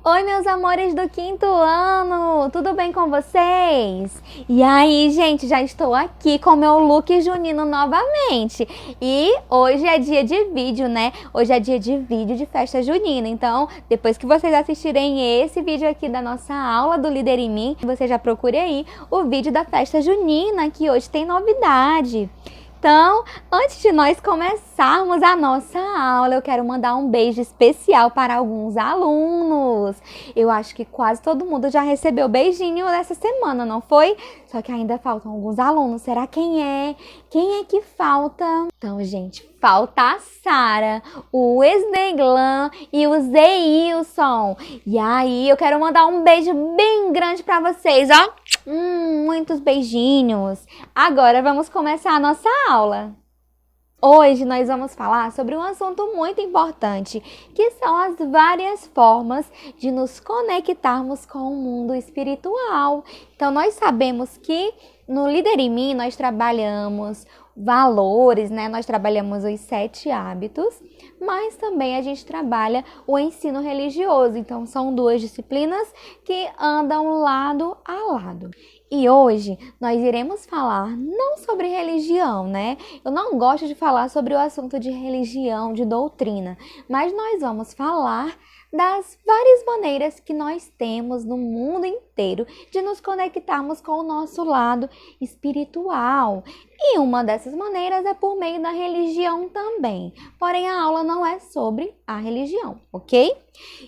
Oi, meus amores do quinto ano! Tudo bem com vocês? E aí, gente, já estou aqui com meu look junino novamente. E hoje é dia de vídeo, né? Hoje é dia de vídeo de festa junina. Então, depois que vocês assistirem esse vídeo aqui da nossa aula do Líder em Mim, você já procure aí o vídeo da festa junina, que hoje tem novidade. Então, antes de nós começarmos a nossa aula, eu quero mandar um beijo especial para alguns alunos. Eu acho que quase todo mundo já recebeu beijinho essa semana, não foi? Só que ainda faltam alguns alunos. Será quem é? Quem é que falta? Então, gente, falta a Sara, o Esneglan e o Zeilson. E aí, eu quero mandar um beijo bem grande para vocês, ó. Muitos beijinhos. Agora vamos começar a nossa aula. Hoje nós vamos falar sobre um assunto muito importante, que são as várias formas de nos conectarmos com o mundo espiritual. Então nós sabemos que no Líder em Mim nós trabalhamos valores, né? Nós trabalhamos os 7 hábitos, mas também a gente trabalha o ensino religioso. Então são duas disciplinas que andam lado a lado. E hoje nós iremos falar não sobre religião, né? Eu não gosto de falar sobre o assunto de religião, de doutrina, mas nós vamos falar das várias maneiras que nós temos no mundo inteiro de nos conectarmos com o nosso lado espiritual. E uma dessas maneiras é por meio da religião também. Porém, a aula não é sobre a religião, ok?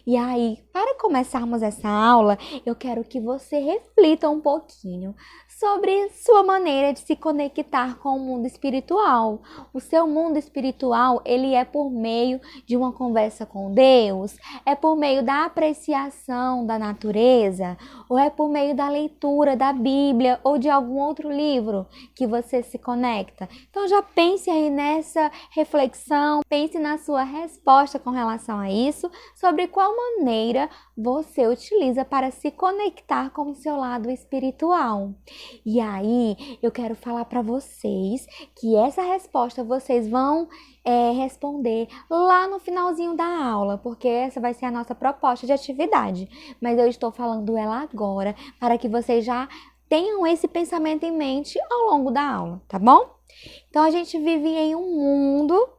E aí, para começarmos essa aula, eu quero que você reflita um pouquinho sobre sua maneira de se conectar com o mundo espiritual. O seu mundo espiritual, ele é por meio de uma conversa com Deus? É por meio da apreciação da natureza? Ou é por meio da leitura da Bíblia ou de algum outro livro que você se conecta? Então já pense aí nessa reflexão, pense na sua resposta com relação a isso, sobre qual maneira você utiliza para se conectar com o seu lado espiritual. E aí, eu quero falar para vocês que essa resposta vocês vão responder lá no finalzinho da aula, porque essa vai ser a nossa proposta de atividade. Mas eu estou falando ela agora para que vocês já tenham esse pensamento em mente ao longo da aula, tá bom? Então, a gente vive em um mundo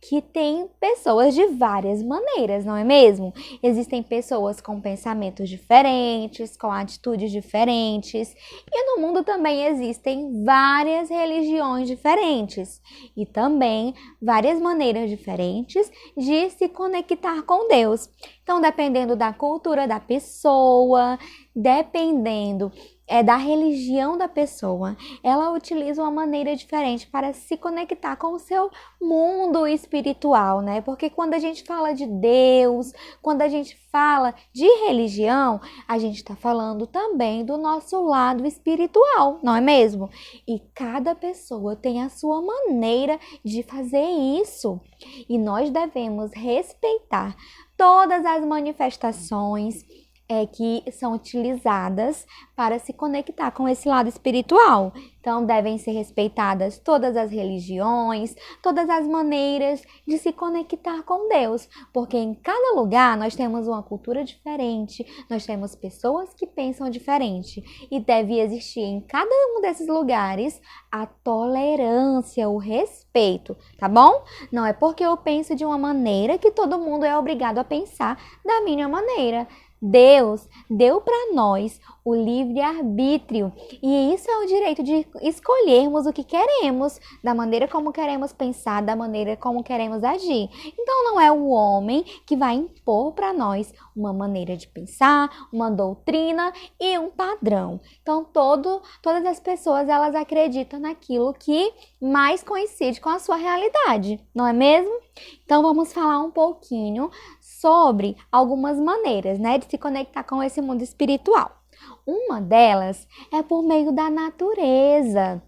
que tem pessoas de várias maneiras, não é mesmo? Existem pessoas com pensamentos diferentes, com atitudes diferentes, e no mundo também existem várias religiões diferentes e também várias maneiras diferentes de se conectar com Deus. Então, dependendo da cultura da pessoa, dependendo da religião da pessoa, ela utiliza uma maneira diferente para se conectar com o seu mundo espiritual, né? Porque quando a gente fala de Deus, quando a gente fala de religião, a gente está falando também do nosso lado espiritual, não é mesmo? E cada pessoa tem a sua maneira de fazer isso. E nós devemos respeitar todas as manifestações que são utilizadas para se conectar com esse lado espiritual. Então, devem ser respeitadas todas as religiões, todas as maneiras de se conectar com Deus, porque em cada lugar nós temos uma cultura diferente, nós temos pessoas que pensam diferente e deve existir em cada um desses lugares a tolerância, o respeito, tá bom? Não é porque eu penso de uma maneira que todo mundo é obrigado a pensar da minha maneira. Deus deu para nós o livre-arbítrio e isso é o direito de escolhermos o que queremos, da maneira como queremos pensar, da maneira como queremos agir. Então não é o homem que vai impor para nós uma maneira de pensar, uma doutrina e um padrão. Então todas as pessoas elas acreditam naquilo que mais coincide com a sua realidade, não é mesmo? Então vamos falar um pouquinho sobre algumas maneiras, né, de se conectar com esse mundo espiritual. Uma delas é por meio da natureza.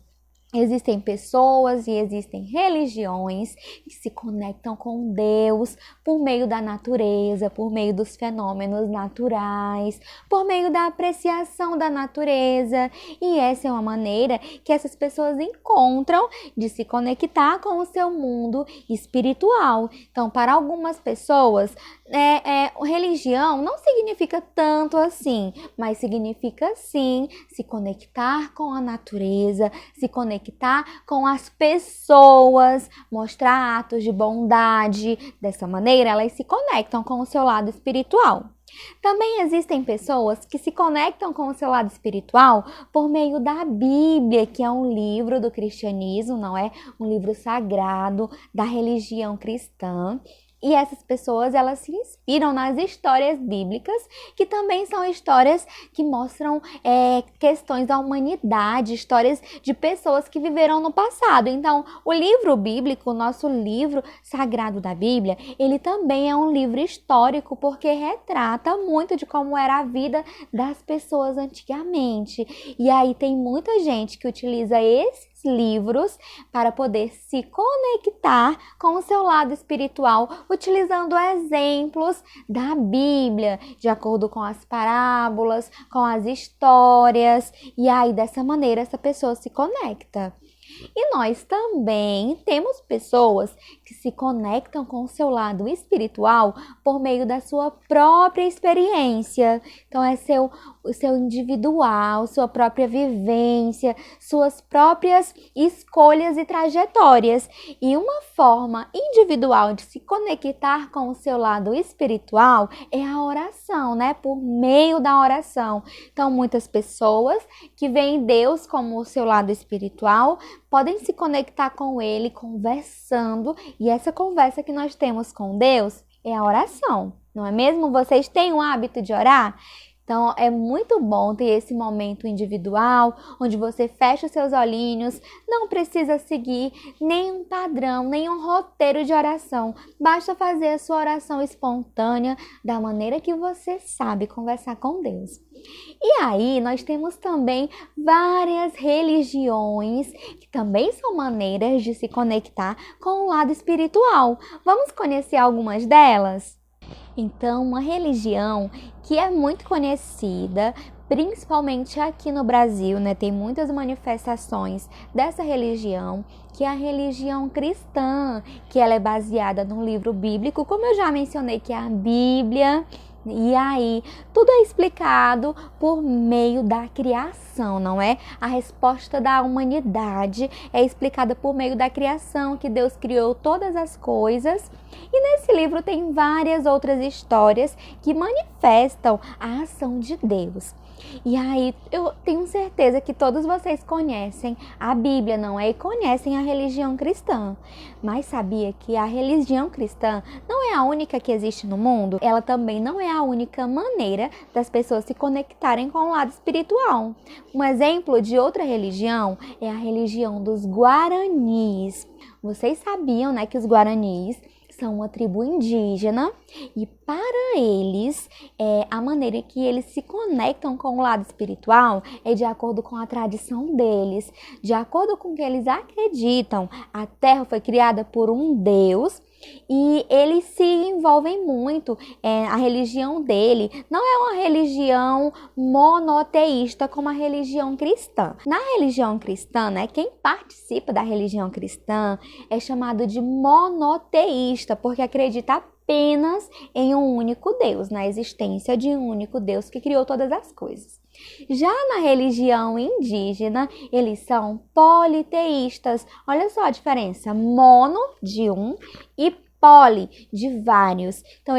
Existem pessoas e existem religiões que se conectam com Deus por meio da natureza, por meio dos fenômenos naturais, por meio da apreciação da natureza. E essa é uma maneira que essas pessoas encontram de se conectar com o seu mundo espiritual. Então, para algumas pessoas, religião não significa tanto assim, mas significa sim se conectar com a natureza, se conectar com as pessoas, mostrar atos de bondade. Dessa maneira, elas se conectam com o seu lado espiritual. Também existem pessoas que se conectam com o seu lado espiritual por meio da Bíblia, que é um livro do cristianismo, não é? Um livro sagrado da religião cristã. E essas pessoas, elas se inspiram nas histórias bíblicas, que também são histórias que mostram questões da humanidade, histórias de pessoas que viveram no passado. Então, o livro bíblico, o nosso livro sagrado da Bíblia, ele também é um livro histórico, porque retrata muito de como era a vida das pessoas antigamente. E aí tem muita gente que utiliza esses livros para poder se conectar com o seu lado espiritual, utilizando exemplos da Bíblia, de acordo com as parábolas, com as histórias, e aí dessa maneira essa pessoa se conecta. E nós também temos pessoas que se conectam com o seu lado espiritual por meio da sua própria experiência. Então é o seu individual, sua própria vivência, suas próprias escolhas e trajetórias. E uma forma individual de se conectar com o seu lado espiritual é a oração, né? Por meio da oração. Então muitas pessoas que veem Deus como o seu lado espiritual podem se conectar com Ele conversando, e essa conversa que nós temos com Deus é a oração, não é mesmo? Vocês têm o hábito de orar? Então, é muito bom ter esse momento individual, onde você fecha os seus olhinhos, não precisa seguir nenhum padrão, nenhum roteiro de oração. Basta fazer a sua oração espontânea, da maneira que você sabe conversar com Deus. E aí, nós temos também várias religiões, que também são maneiras de se conectar com o lado espiritual. Vamos conhecer algumas delas? Então, uma religião que é muito conhecida, principalmente aqui no Brasil, né? Tem muitas manifestações dessa religião, que é a religião cristã, que ela é baseada num livro bíblico, como eu já mencionei, que é a Bíblia. E aí, tudo é explicado por meio da criação, não é? A resposta da humanidade é explicada por meio da criação, que Deus criou todas as coisas. E nesse livro tem várias outras histórias que manifestam a ação de Deus. E aí, eu tenho certeza que todos vocês conhecem a Bíblia, não é? E conhecem a religião cristã. Mas sabia que a religião cristã não é a única que existe no mundo? Ela também não é a única maneira das pessoas se conectarem com o lado espiritual. Um exemplo de outra religião é a religião dos Guaranis. Vocês sabiam, né, que os Guaranis são uma tribo indígena, e para eles, a maneira que eles se conectam com o lado espiritual é de acordo com a tradição deles, de acordo com o que eles acreditam. A terra foi criada por um Deus, e eles se envolvem muito, a religião dele não é uma religião monoteísta como a religião cristã. Na religião cristã, né, quem participa da religião cristã é chamado de monoteísta, porque acredita apenas em um único Deus, na existência de um único Deus que criou todas as coisas. Já na religião indígena, eles são politeístas. Olha só a diferença: mono, de um, e poli, de vários. Então,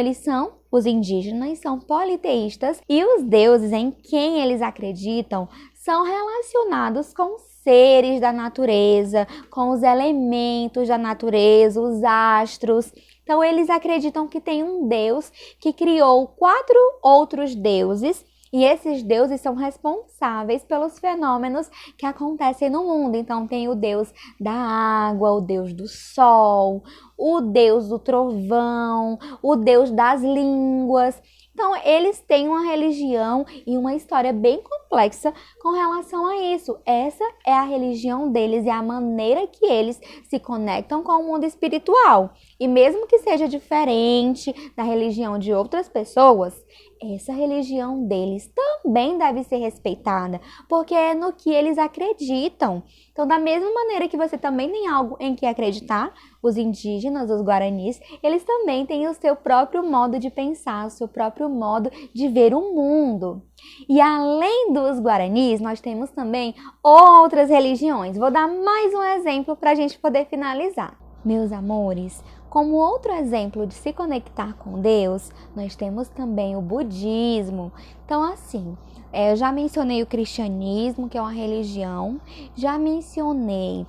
os indígenas são politeístas, e os deuses em quem eles acreditam são relacionados com seres da natureza, com os elementos da natureza, os astros. Então, eles acreditam que tem um Deus que criou 4 outros deuses, e esses deuses são responsáveis pelos fenômenos que acontecem no mundo. Então, tem o Deus da água, o Deus do sol, o Deus do trovão, o Deus das línguas. Então, eles têm uma religião e uma história bem complexa complexa com relação a isso. Essa é a religião deles e a maneira que eles se conectam com o mundo espiritual. E mesmo que seja diferente da religião de outras pessoas, essa religião deles também deve ser respeitada, porque é no que eles acreditam. Então, da mesma maneira que você também tem algo em que acreditar, os indígenas, os guaranis, eles também têm o seu próprio modo de pensar, o seu próprio modo de ver o mundo. E além dos guaranis, nós temos também outras religiões. Vou dar mais um exemplo para a gente poder finalizar. Meus amores, como outro exemplo de se conectar com Deus, nós temos também o budismo. Então, assim, eu já mencionei o cristianismo, que é uma religião, já mencionei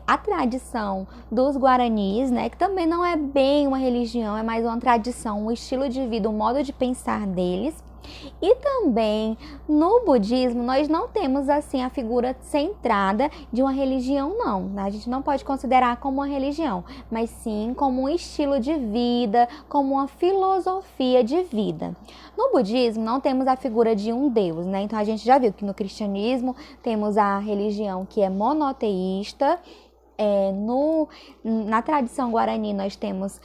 a tradição dos guaranis, né, que também não é bem uma religião, é mais uma tradição, um estilo de vida, um modo de pensar deles. E também no budismo nós não temos assim a figura centrada de uma religião não, a gente não pode considerar como uma religião, mas sim como um estilo de vida, como uma filosofia de vida. No budismo não temos a figura de um deus, né? Então a gente já viu que no cristianismo temos a religião que é monoteísta. Na tradição guarani nós temos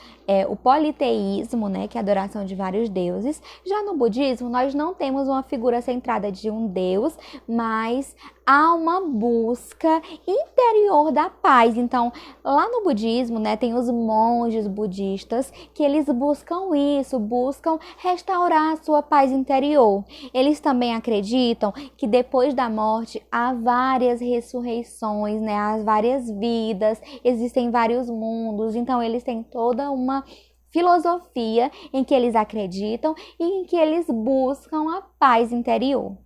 o politeísmo, né, que é a adoração de vários deuses. Já no budismo nós não temos uma figura centrada de um deus, mas há uma busca interior da paz. Então, lá no budismo, né, tem os monges budistas que eles buscam isso, buscam restaurar a sua paz interior. Eles também acreditam que depois da morte há várias ressurreições, né, há várias vidas, existem vários mundos. Então, eles têm toda uma filosofia em que eles acreditam e em que eles buscam a paz interior.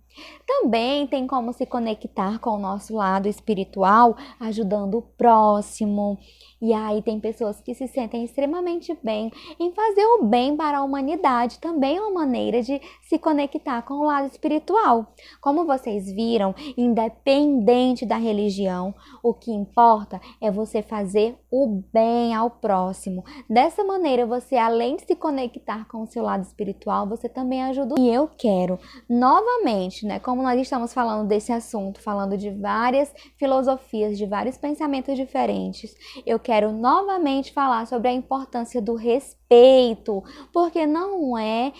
Também tem como se conectar com o nosso lado espiritual, ajudando o próximo. E aí tem pessoas que se sentem extremamente bem em fazer o bem para a humanidade. Também é uma maneira de se conectar com o lado espiritual. Como vocês viram, independente da religião, o que importa é você fazer o bem ao próximo. Dessa maneira, você, além de se conectar com o seu lado espiritual, você também ajuda. E eu quero, novamente, né, como nós estamos falando desse assunto, falando de várias filosofias, de vários pensamentos diferentes, eu quero novamente falar sobre a importância do respeito, porque não é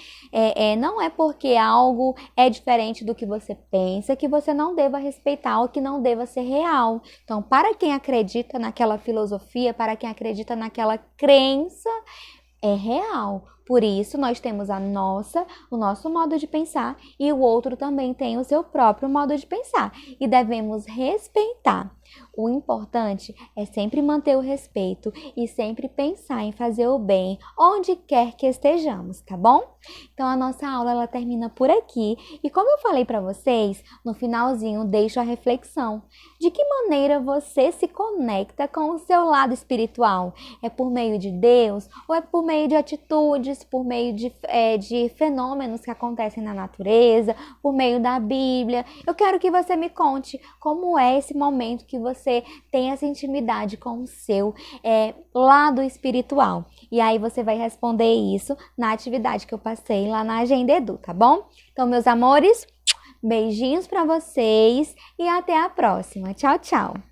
porque algo é diferente do que você pensa que você não deva respeitar ou que não deva ser real. Então, para quem acredita naquela filosofia, para quem acredita naquela crença, é real. Por isso, nós temos o nosso modo de pensar e o outro também tem o seu próprio modo de pensar e devemos respeitar. O importante é sempre manter o respeito e sempre pensar em fazer o bem onde quer que estejamos, tá bom? Então a nossa aula ela termina por aqui e como eu falei para vocês, no finalzinho deixo a reflexão. De que maneira você se conecta com o seu lado espiritual? É por meio de Deus ou é por meio de atitudes, por meio de fenômenos que acontecem na natureza, por meio da Bíblia? Eu quero que você me conte como é esse momento que você tem essa intimidade com o seu lado espiritual. E aí você vai responder isso na atividade que eu passei lá na Agenda Edu, tá bom? Então, meus amores, beijinhos para vocês e até a próxima. Tchau, tchau!